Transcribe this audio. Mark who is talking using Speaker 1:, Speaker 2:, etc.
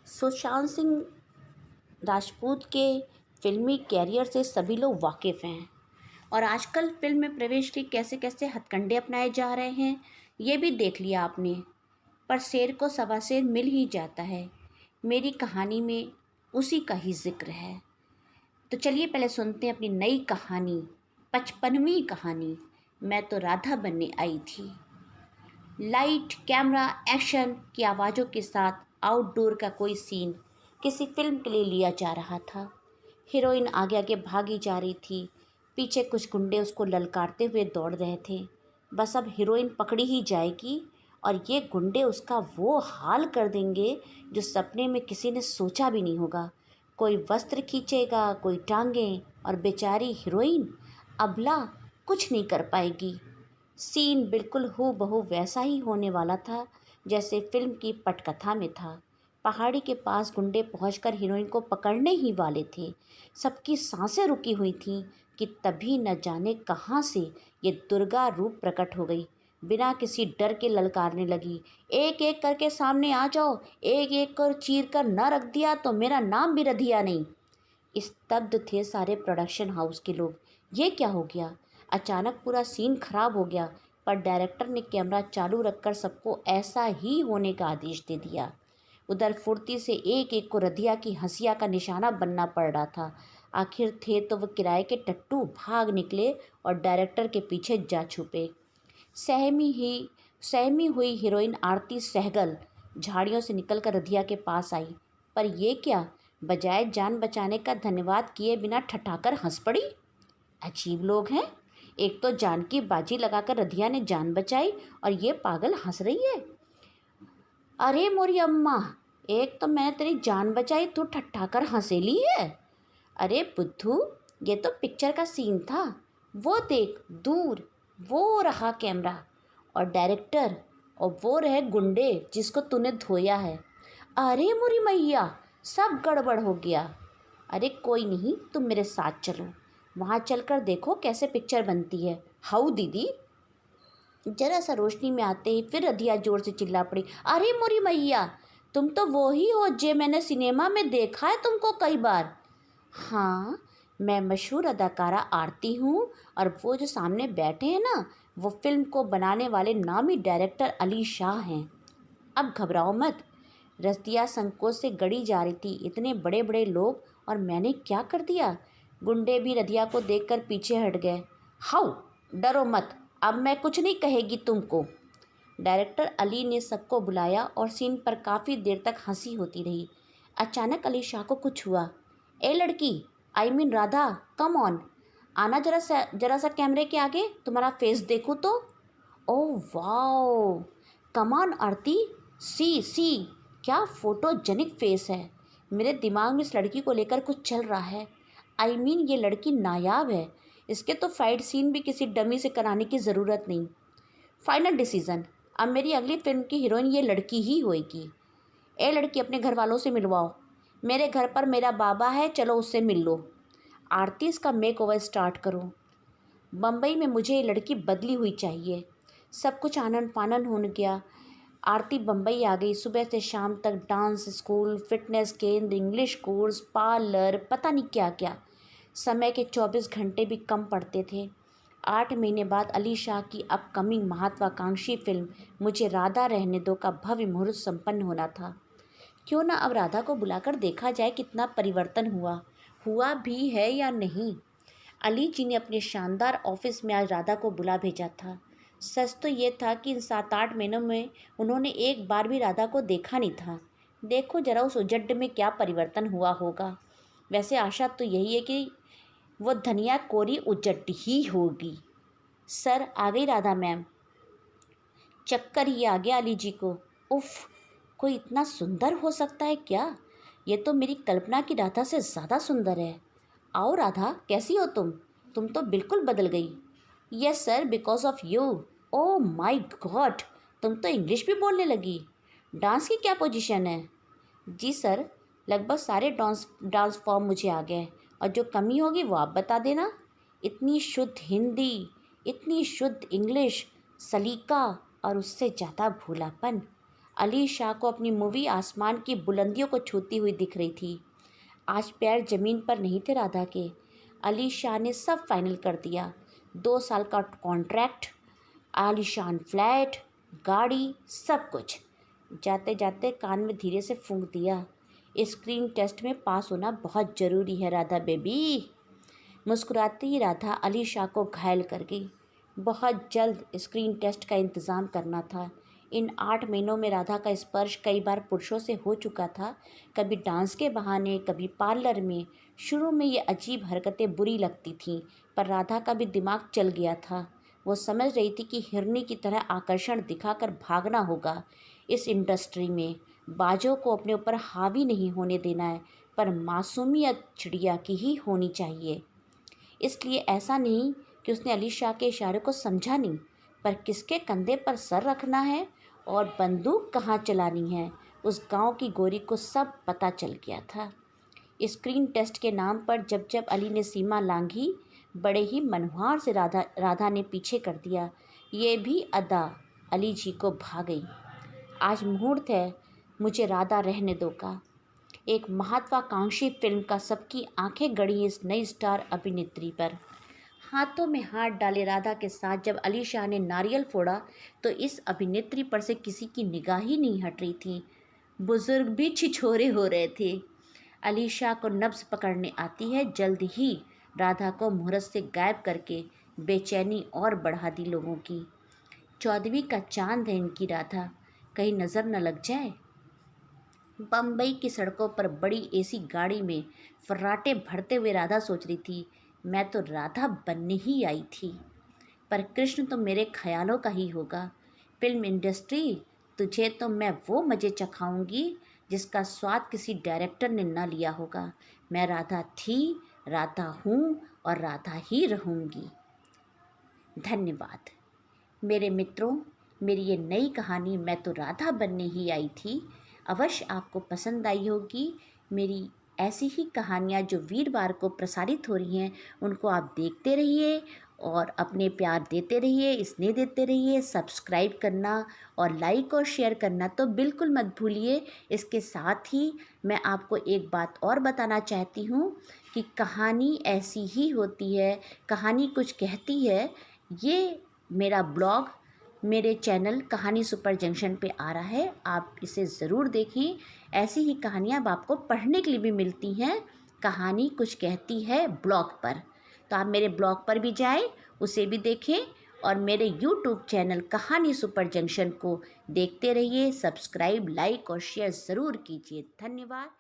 Speaker 1: सुशांत सिंह राजपूत के फिल्मी कैरियर से सभी लोग वाकिफ़ हैं और आजकल फिल्म में प्रवेश के कैसे कैसे हथकंडे अपनाए जा रहे हैं ये भी देख लिया आपने। पर शेर को सवा शेर मिल ही जाता है। मेरी कहानी में उसी का ही जिक्र है। तो चलिए पहले सुनते हैं अपनी नई कहानी, 55वीं कहानी। मैं तो राधा बनने आई थी। लाइट, कैमरा, एक्शन की आवाज़ों के साथ आउटडोर का कोई सीन किसी फिल्म के लिए लिया जा रहा था। हीरोइन आगे आगे भागी जा रही थी। पीछे कुछ गुंडे उसको ललकारते हुए दौड़ रहे थे। बस अब हीरोइन पकड़ी ही जाएगी और ये गुंडे उसका वो हाल कर देंगे जो सपने में किसी ने सोचा भी नहीं होगा। कोई वस्त्र खींचेगा, कोई टांगें, और बेचारी हीरोइन अबला कुछ नहीं कर पाएगी। सीन बिल्कुल हूबहू वैसा ही होने वाला था जैसे फिल्म की पटकथा में था। पहाड़ी के पास गुंडे पहुंचकर हीरोइन को पकड़ने ही वाले थे। सबकी सांसें रुकी हुई थीं कि तभी न जाने कहाँ से ये दुर्गा रूप प्रकट हो गई। बिना किसी डर के ललकारने लगी, एक एक करके सामने आ जाओ, एक एक कर चीर कर न रख दिया तो मेरा नाम भी रधिया नहीं। स्तब्ध थे सारे प्रोडक्शन हाउस के लोग। ये क्या हो गया? अचानक पूरा सीन खराब हो गया। पर डायरेक्टर ने कैमरा चालू रखकर सबको ऐसा ही होने का आदेश दे दिया। उधर फुर्ती से एक एक को रधिया की हंसिया का निशाना बनना पड़ रहा था। आखिर थे तो वह किराए के टट्टू भाग निकले और डायरेक्टर के पीछे जा छुपे। सहमी हुई हीरोइन आरती सहगल झाड़ियों से निकलकर रधिया के पास आई। पर यह क्या, बजाय जान बचाने का धन्यवाद किए बिना ठठाकर हंस पड़ी। अजीब लोग हैं। एक तो जान की बाजी लगाकर रधिया ने जान बचाई और ये पागल हंस रही है। अरे मोरी अम्मा, एक तो मैंने तेरी जान बचाई, तू ठट्ठाकर हंसेली है। अरे बुद्धू, ये तो पिक्चर का सीन था। वो देख दूर, वो रहा कैमरा और डायरेक्टर, और वो रहे गुंडे जिसको तूने धोया है। अरे मोरी मैया, सब गड़बड़ हो गया। अरे कोई नहीं, तुम मेरे साथ चलो, वहाँ चलकर देखो कैसे पिक्चर बनती है। हाउ दीदी। जरा सा रोशनी में आते ही फिर रधिया जोर से चिल्ला पड़ी, अरे मोरी मैया, तुम तो वो ही हो जे मैंने सिनेमा में देखा है तुमको कई बार। हाँ, मैं मशहूर अदाकारा आरती हूँ और वो जो सामने बैठे हैं ना, वो फिल्म को बनाने वाले नामी डायरेक्टर अली शाह हैं। अब घबराओ मत। रतिया संकोच से गड़ी जा रही थी। इतने बड़े बड़े लोग और मैंने क्या कर दिया। गुंडे भी रधिया को देखकर पीछे हट गए। हाउ, डरो मत, अब मैं कुछ नहीं कहेगी तुमको। डायरेक्टर अली ने सबको बुलाया और सीन पर काफ़ी देर तक हंसी होती रही। अचानक अली शाह को कुछ हुआ। ए लड़की, I mean Radha, come on, आना जरा सा कैमरे के आगे, तुम्हारा फेस देखूँ तो। ओह वाओ, कम ऑन आरती, सी क्या फोटोजेनिक फेस है। मेरे दिमाग में इस लड़की को लेकर कुछ चल रहा है। आई मीन ये लड़की नायाब है। इसके तो फाइट सीन भी किसी डमी से कराने की ज़रूरत नहीं। फाइनल डिसीज़न, अब मेरी अगली फिल्म की हीरोइन ये लड़की ही होएगी। ए लड़की, अपने घर वालों से मिलवाओ। मेरे घर पर मेरा बाबा है, चलो उससे मिल लो। आरती, इसका मेक ओवर स्टार्ट करो। बम्बई में मुझे ये लड़की बदली हुई चाहिए। सब कुछ आनन फानन हो गया। आरती बम्बई आ गई। सुबह से शाम तक डांस स्कूल, फिटनेस केंद्र, इंग्लिश कोर्स, पार्लर, पता नहीं क्या क्या। समय के 24 घंटे भी कम पड़ते थे। 8 महीने बाद अली शाह की अपकमिंग महत्वाकांक्षी फिल्म मुझे राधा रहने दो का भव्य मुहूर्त संपन्न होना था। क्यों ना अब राधा को बुलाकर देखा जाए कितना परिवर्तन हुआ भी है या नहीं। अली जी ने अपने शानदार ऑफिस में आज राधा को बुला भेजा था। सच तो ये था कि इन 7-8 महीनों में उन्होंने एक बार भी राधा को देखा नहीं था। देखो जरा उस उजड्ड में क्या परिवर्तन हुआ होगा। वैसे आशा तो यही है कि वो धनिया कोरी उजड्ड ही होगी। सर, आ गई राधा मैम। चक्कर ही आ गया अली जी को। उफ, कोई इतना सुंदर हो सकता है क्या? ये तो मेरी कल्पना की राधा से ज़्यादा सुंदर है। आओ राधा, कैसी हो तुम? तुम तो बिल्कुल बदल गई। Yes sir, because of you. Oh my God, तुम तो इंग्लिश भी बोलने लगी। डांस की क्या पोजीशन है? जी सर, लगभग सारे डांस फॉर्म मुझे आ गए, और जो कमी होगी वो आप बता देना। इतनी शुद्ध हिंदी, इतनी शुद्ध इंग्लिश, सलीका और उससे ज़्यादा भोलापन। अली शाह को अपनी मूवी आसमान की बुलंदियों को छूती हुई दिख रही थी। आज पैर ज़मीन पर नहीं थे राधा के। अली शाह ने सब फाइनल कर दिया। 2 साल का कॉन्ट्रैक्ट, आलीशान फ्लैट, गाड़ी, सब कुछ। जाते जाते कान में धीरे से फूंक दिया, स्क्रीन टेस्ट में पास होना बहुत ज़रूरी है राधा बेबी। मुस्कुराती ही राधा अली शाह को घायल कर गई। बहुत जल्द स्क्रीन टेस्ट का इंतज़ाम करना था। इन 8 महीनों में राधा का स्पर्श कई बार पुरुषों से हो चुका था, कभी डांस के बहाने, कभी पार्लर में। शुरू में ये अजीब हरकतें बुरी लगती थीं, पर राधा का भी दिमाग चल गया था। वो समझ रही थी कि हिरनी की तरह आकर्षण दिखाकर भागना होगा। इस इंडस्ट्री में बाजों को अपने ऊपर हावी नहीं होने देना है, पर मासूमियत चिड़िया की ही होनी चाहिए। इसलिए ऐसा नहीं कि उसने अली शाह के इशारे को समझा नहीं, पर किसके कंधे पर सर रखना है और बंदूक कहाँ चलानी है, उस गांव की गोरी को सब पता चल गया था। स्क्रीन टेस्ट के नाम पर जब जब अली ने सीमा लांघी, बड़े ही मनहुआर से राधा ने पीछे कर दिया। ये भी अदा अली जी को भा गई। आज मुहूर्त है, मुझे राधा रहने दो का। एक महत्वाकांक्षी फिल्म का सबकी आंखें गड़ी इस नई स्टार अभिनेत्री पर। हाथों में हाथ डाले राधा के साथ जब अली शाह ने नारियल फोड़ा, तो इस अभिनेत्री पर से किसी की निगाह ही नहीं हट रही थी। बुजुर्ग भी छिछोरे हो रहे थे। अली शाह को नब्ज पकड़ने आती है। जल्द ही राधा को मुहूर्त से गायब करके बेचैनी और बढ़ा दी लोगों की। 14वीं का चांद है इनकी राधा, कहीं नज़र न लग जाए। बम्बई की सड़कों पर बड़ी एसी गाड़ी में फर्राटे भरते हुए राधा सोच रही थी, मैं तो राधा बनने ही आई थी, पर कृष्ण तो मेरे ख्यालों का ही होगा। फिल्म इंडस्ट्री, तुझे तो मैं वो मज़े चखाऊंगी जिसका स्वाद किसी डायरेक्टर ने ना लिया होगा। मैं राधा थी, राधा हूँ और राधा ही रहूँगी। धन्यवाद मेरे मित्रों। मेरी ये नई कहानी मैं तो राधा बनने ही आई थी अवश्य आपको पसंद आई होगी। मेरी ऐसी ही कहानियाँ जो वीरवार को प्रसारित हो रही हैं, उनको आप देखते रहिए और अपने प्यार देते रहिए, स्नेह देते रहिए। सब्सक्राइब करना और लाइक और शेयर करना तो बिल्कुल मत भूलिए। इसके साथ ही मैं आपको एक बात और बताना चाहती हूँ कि कहानी ऐसी ही होती है, कहानी कुछ कहती है। ये मेरा ब्लॉग मेरे चैनल कहानी सुपर जंक्शन पे आ रहा है, आप इसे ज़रूर देखें। ऐसी ही कहानियाँ अब आपको पढ़ने के लिए भी मिलती हैं। कहानी कुछ कहती है ब्लॉग पर, तो आप मेरे ब्लॉग पर भी जाएं, उसे भी देखें और मेरे यूट्यूब चैनल कहानी सुपर जंक्शन को देखते रहिए। सब्सक्राइब, लाइक और शेयर ज़रूर कीजिए। धन्यवाद।